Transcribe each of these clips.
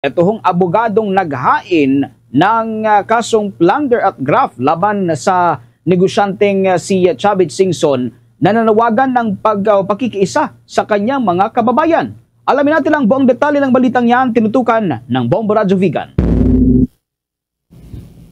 Ito hong abogadong naghain ng kasong plunder at graft laban sa negosyanteng si Chavit Singson na nanawagan ng pakikiisa sa kanyang mga kababayan. Alamin natin ang buong detalye ng balitang yan, tinutukan ng Bombo Radio Vigan.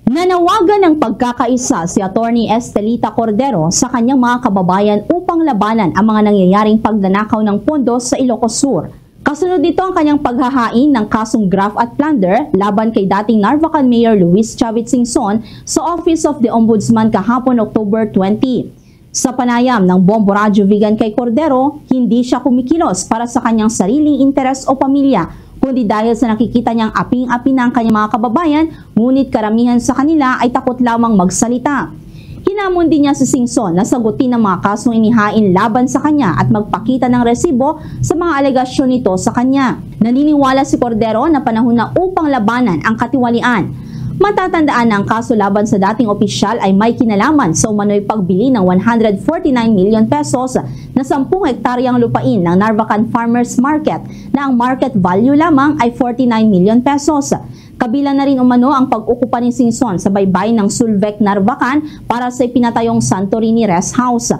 Nanawagan ng pagkakaisa si Attorney Estelita Cordero sa kanyang mga kababayan upang labanan ang mga nangyayaring pagnanakaw ng pondo sa Ilocos Sur. Kasunod dito ang kanyang paghahain ng kasong graft at plunder laban kay dating Narvacan Mayor Luis Chavit Singson sa Office of the Ombudsman kahapon October 20. Sa panayam ng Bombo Radio Vigan kay Cordero, hindi siya kumikilos para sa kanyang sariling interes o pamilya, kundi dahil sa nakikita niyang aping-api ng kanyang mga kababayan, ngunit karamihan sa kanila ay takot lamang magsalita. Hinamon din niya si Singson na sagutin ang mga kasong inihain laban sa kanya at magpakita ng resibo sa mga alegasyon nito sa kanya. Naniniwala si Cordero na panahon na upang labanan ang katiwalian. Matatandaan na ang kaso laban sa dating opisyal ay may kinalaman sa umano'y pagbili ng 149 million pesos na 10 hektaryang lupain ng Narvacan Farmers Market na ang market value lamang ay 49 million pesos. Kabilang na rin umano ang pag-ukupa ni Singson sa baybayin ng Sulvec Narvacan para sa ipinatayong Santorini Rest House.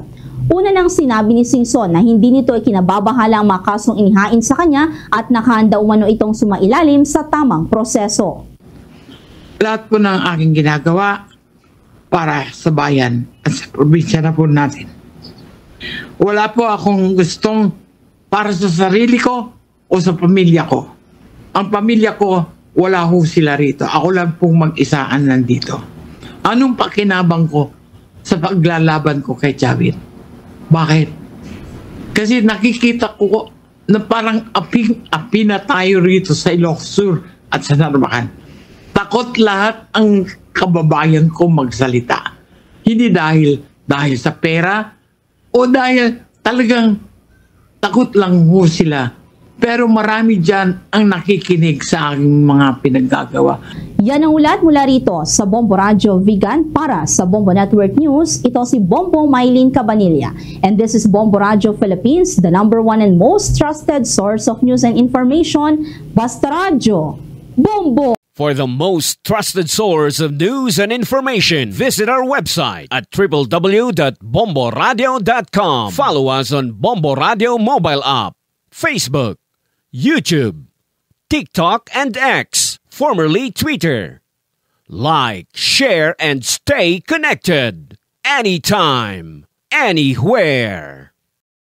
Una nang sinabi ni Singson na hindi nito ikinababahala ang mga kasong inihain sa kanya at nakahanda umano itong sumailalim sa tamang proseso. Lahat po ng aking ginagawa para sa bayan at sa probinsya na po natin. Wala po akong gustong para sa sarili ko o sa pamilya ko. Ang pamilya ko, wala ho sila rito. Ako lang pong mag-isaan nandito. Anong pakinabang ko sa paglalaban ko kay Chavit? Bakit? Kasi nakikita ko na parang aping-api na tayo rito sa Ilocos Sur at sa Narvacan. Takot lahat ang kababayan ko magsalita. Hindi dahil sa pera o dahil talagang takot lang ho sila. Pero marami dyan ang nakikinig sa aking mga pinaggagawa. Yan ang ulat mula rito sa Bombo Radio Vigan para sa Bombo Network News. Ito si Bombo Maylene Cabanilla. And this is Bombo Radio Philippines, the #1 and most trusted source of news and information. Basta Radio. Bombo! For the most trusted source of news and information, visit our website at www.bomboradio.com. Follow us on Bombo Radio mobile app, Facebook, YouTube, TikTok, and X, formerly Twitter. Like, share, and stay connected. Anytime, anywhere.